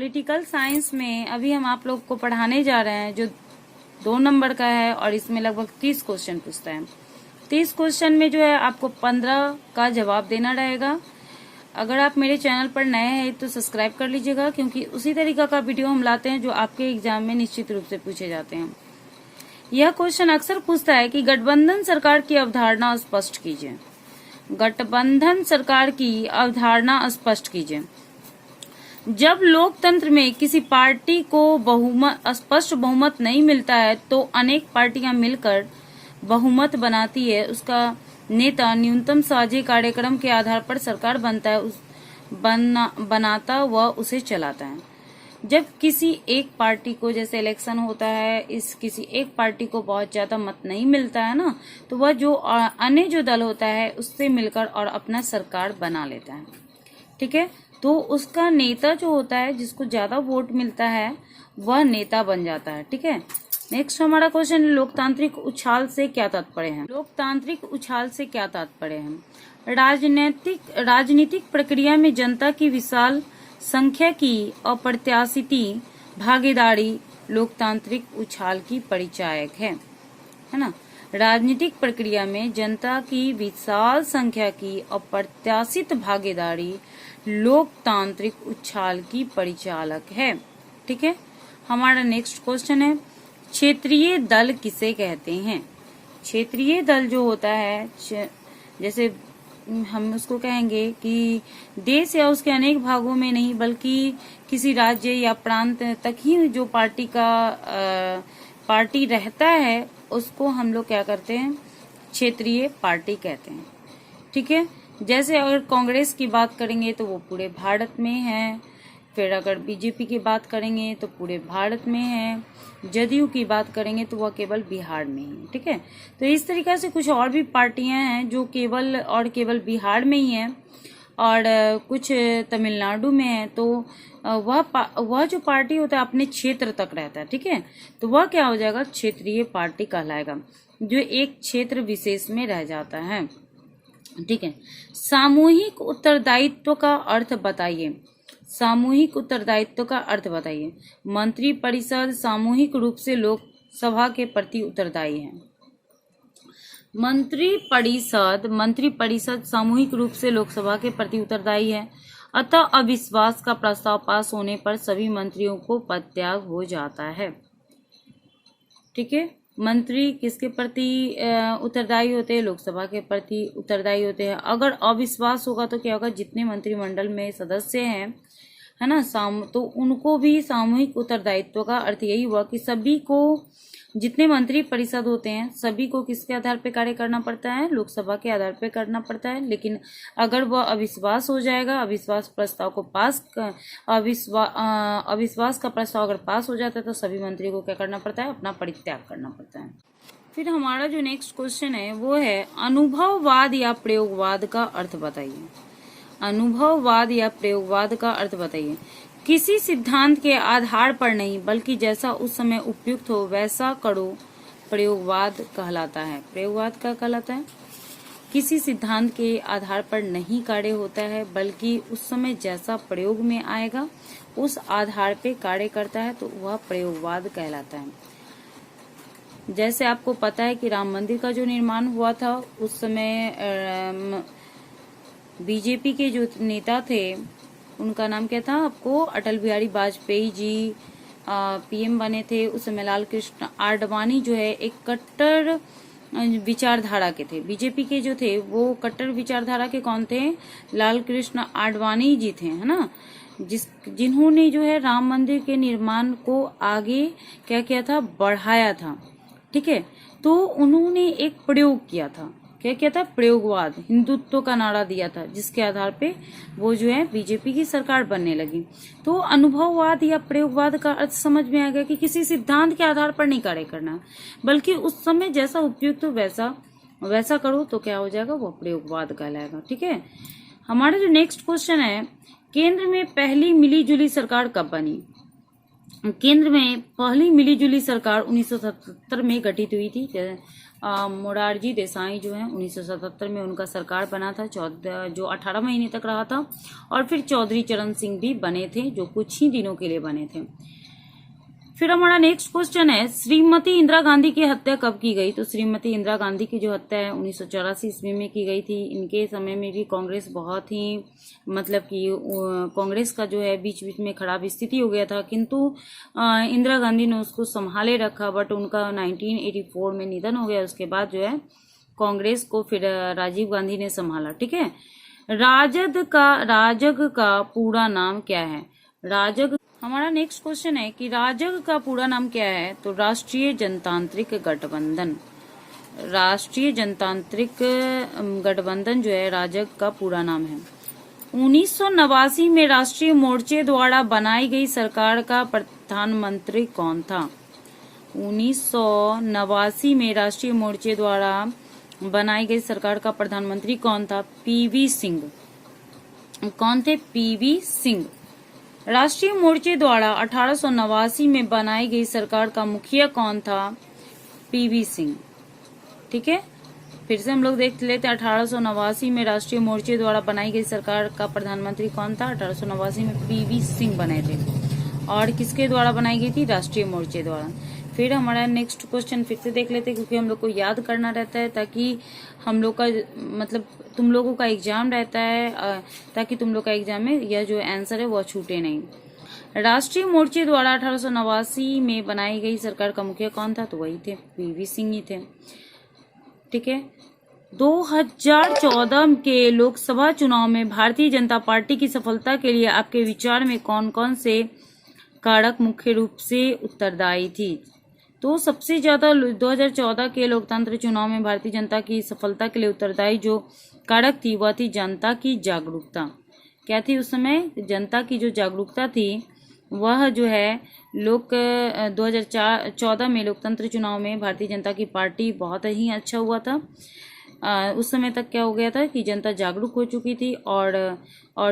Political science में अभी हम आप लोग को पढ़ाने जा रहे हैं जो 2 नंबर का है और इसमें लगभग 30 क्वेश्चन पूछता है। 30 क्वेश्चन में जो है आपको 15 का जवाब देना रहेगा। अगर आप मेरे चैनल पर नए हैं तो सब्सक्राइब कर लीजिएगा, क्योंकि उसी तरीका का वीडियो हम लाते हैं जो आपके एग्जाम में निश्चित रूप से पूछे जाते हैं। यह क्वेश्चन अक्सर पूछता है कि गठबंधन सरकार की अवधारणा स्पष्ट कीजिए। गठबंधन सरकार की अवधारणा स्पष्ट कीजिए। जब लोकतंत्र में किसी पार्टी को स्पष्ट बहुमत नहीं मिलता है तो अनेक पार्टियां मिलकर बहुमत बनाती है। उसका नेता न्यूनतम साझे कार्यक्रम के आधार पर सरकार बनाता व उसे चलाता है। जब किसी एक पार्टी को, जैसे इलेक्शन होता है, किसी एक पार्टी को बहुत ज्यादा मत नहीं मिलता है ना, तो वह जो अन्य जो दल होता है उससे मिलकर और अपना सरकार बना लेता है। ठीक है, तो उसका नेता जो होता है, जिसको ज्यादा वोट मिलता है, वह नेता बन जाता है। ठीक है, नेक्स्ट हमारा क्वेश्चन है, लोकतांत्रिक उछाल से क्या तात्पर्य है? लोकतांत्रिक उछाल से क्या तात्पर्य है? राजनीतिक प्रक्रिया में जनता की विशाल संख्या की अप्रत्याशित भागीदारी लोकतांत्रिक उछाल की परिचायक है ना। राजनीतिक प्रक्रिया में जनता की विशाल संख्या की अप्रत्याशित भागीदारी लोकतांत्रिक उछाल की परिचालक है। ठीक है, हमारा नेक्स्ट क्वेश्चन है, क्षेत्रीय दल किसे कहते हैं? क्षेत्रीय दल जो होता है, जैसे हम उसको कहेंगे कि देश या उसके अनेक भागों में नहीं बल्कि किसी राज्य या प्रांत तक ही जो पार्टी रहता है उसको हम लोग क्या करते हैं? क्षेत्रीय पार्टी कहते हैं। ठीक है, जैसे अगर कांग्रेस की बात करेंगे तो वो पूरे भारत में है, फिर अगर बीजेपी की बात करेंगे तो पूरे भारत में है, जदयू की बात करेंगे तो वह केवल बिहार में ही। ठीक है, तो इस तरीके से कुछ और भी पार्टियां हैं जो केवल बिहार में ही हैं और कुछ तमिलनाडु में है। तो वह जो पार्टी होता है अपने क्षेत्र तक रहता है। ठीक है, तो वह क्या हो जाएगा? क्षेत्रीय पार्टी कहलाएगा, जो एक क्षेत्र विशेष में रह जाता है। ठीक है, सामूहिक उत्तरदायित्व का अर्थ बताइए। सामूहिक उत्तरदायित्व का अर्थ बताइए। मंत्री परिषद सामूहिक रूप से लोकसभा के प्रति उत्तरदायी है। मंत्री परिषद सामूहिक रूप से लोकसभा के प्रति उत्तरदायी है, अतः अविश्वास का प्रस्ताव पास होने पर सभी मंत्रियों को पदत्याग हो जाता है। ठीक है, मंत्री किसके प्रति उत्तरदायी होते हैं? लोकसभा के प्रति उत्तरदायी होते हैं। अगर अविश्वास होगा तो क्या होगा? जितने मंत्रिमंडल में सदस्य हैं, है ना, तो उनको भी सामूहिक उत्तरदायित्व का अर्थ यही हुआ कि सभी को, जितने मंत्री परिषद होते हैं सभी को किसके आधार पे कार्य करना पड़ता है? लोकसभा के आधार पे करना पड़ता है। लेकिन अगर वह अविश्वास हो जाएगा, अविश्वास का प्रस्ताव अगर पास हो जाता है तो सभी मंत्रियों को क्या करना पड़ता है? अपना परित्याग करना पड़ता है। फिर हमारा जो नेक्स्ट क्वेश्चन है वो है, अनुभववाद या प्रयोगवाद का अर्थ बताइए। अनुभववाद या प्रयोगवाद का अर्थ बताइए। किसी सिद्धांत के आधार पर नहीं बल्कि जैसा उस समय उपयुक्त हो वैसा करो प्रयोगवाद कहलाता है। प्रयोगवाद क्या कहलाता है? किसी सिद्धांत के आधार पर नहीं कार्य होता है बल्कि उस समय जैसा प्रयोग में आएगा उस आधार पे कार्य करता है, तो वह प्रयोगवाद कहलाता है। जैसे आपको पता है कि राम मंदिर का जो निर्माण हुआ था उस समय बीजेपी के जो नेता थे उनका नाम क्या था? आपको अटल बिहारी वाजपेयी जी पीएम बने थे। उस समय लाल कृष्ण आडवाणी जो है एक कट्टर विचारधारा के थे। बीजेपी के जो थे वो कट्टर विचारधारा के कौन थे? लाल कृष्ण आडवाणी जी थे, है ना, जिन्होंने जो है राम मंदिर के निर्माण को आगे क्या किया था? बढ़ाया था। ठीक है, तो उन्होंने एक प्रयोग किया था। क्या किया था? प्रयोगवाद, हिंदुत्व का नारा दिया था, जिसके आधार पे वो जो है बीजेपी की सरकार बनने लगी। तो अनुभववाद या प्रयोगवाद का अर्थ समझ में आ गया कि किसी सिद्धांत के आधार पर नहीं कार्य करना बल्कि उस समय जैसा उपयुक्त हो वैसा करो, तो क्या हो जाएगा? वो प्रयोगवाद कहलाएगा। ठीक है, हमारा जो नेक्स्ट क्वेश्चन है, केंद्र में पहली मिलीजुली सरकार कब बनी? केंद्र में पहली मिलीजुली सरकार 1977 में गठित हुई थी। मोरारजी देसाई जो है 1977 में उनका सरकार बना था, जो 18 महीने तक रहा था। और फिर चौधरी चरण सिंह भी बने थे, जो कुछ ही दिनों के लिए बने थे। फिर हमारा नेक्स्ट क्वेश्चन है, श्रीमती इंदिरा गांधी की हत्या कब की गई? तो श्रीमती इंदिरा गांधी की जो हत्या है 1984 ईस्वी में की गई थी। इनके समय में भी कांग्रेस बहुत ही मतलब कि कांग्रेस का जो है बीच बीच में खराब स्थिति हो गया था, किंतु इंदिरा गांधी ने उसको संभाले रखा। बट उनका 1984 में निधन हो गया। उसके बाद जो है कांग्रेस को फिर राजीव गांधी ने संभाला। ठीक है, राजद का पूरा नाम क्या है? राजग हमारा नेक्स्ट क्वेश्चन है कि राजग का पूरा नाम क्या है? तो राष्ट्रीय जनतांत्रिक गठबंधन। राष्ट्रीय जनतांत्रिक गठबंधन जो है राजग का पूरा नाम है। 1989 में राष्ट्रीय मोर्चे द्वारा बनाई गई सरकार का प्रधानमंत्री कौन था? 1989 में राष्ट्रीय मोर्चे द्वारा बनाई गई सरकार का प्रधानमंत्री कौन था? पीवी सिंह। कौन थे? पीवी सिंह। राष्ट्रीय मोर्चे द्वारा 1889 में बनाई गई सरकार का मुखिया कौन था? पीवी सिंह। ठीक है, फिर से हम लोग देख लेते हैं। 1889 में राष्ट्रीय मोर्चे द्वारा बनाई गई सरकार का प्रधानमंत्री कौन था? 1889 में पीवी सिंह बने थे। और किसके द्वारा बनाई गई थी? राष्ट्रीय मोर्चे द्वारा। फिर हमारा नेक्स्ट क्वेश्चन फिर से देख लेते हैं, क्योंकि हम लोग को याद करना रहता है, ताकि हम लोग का मतलब तुम लोगों का एग्जाम रहता है, ताकि तुम लोग का एग्जाम में यह जो आंसर है वह छूटे नहीं। राष्ट्रीय मोर्चे द्वारा 1889 में बनाई गई सरकार का मुखिया कौन था? तो वही थे, पीवी सिंह ही थे। ठीक है, 2014 के लोकसभा चुनाव में भारतीय जनता पार्टी की सफलता के लिए आपके विचार में कौन कौन से कारक मुख्य रूप से उत्तरदायी थी? तो सबसे ज्यादा 2014 के लोकतंत्र चुनाव में भारतीय जनता की सफलता के लिए उत्तरदायी जो कारक थी वह थी जनता की जागरूकता। क्या थी उस समय? जनता की जो जागरूकता थी वह जो है 2014 में लोकतंत्र चुनाव में भारतीय जनता की पार्टी बहुत ही अच्छा हुआ था। उस समय तक क्या हो गया था कि जनता जागरूक हो चुकी थी, और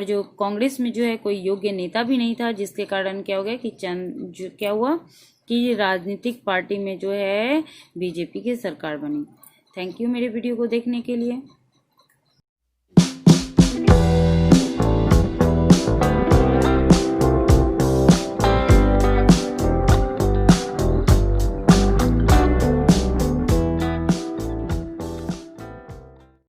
जो कांग्रेस में जो है कोई योग्य नेता भी नहीं था, जिसके कारण क्या हो गया कि क्या हुआ कि राजनीतिक पार्टी में जो है बीजेपी की सरकार बनी। थैंक यू मेरे वीडियो को देखने के लिए।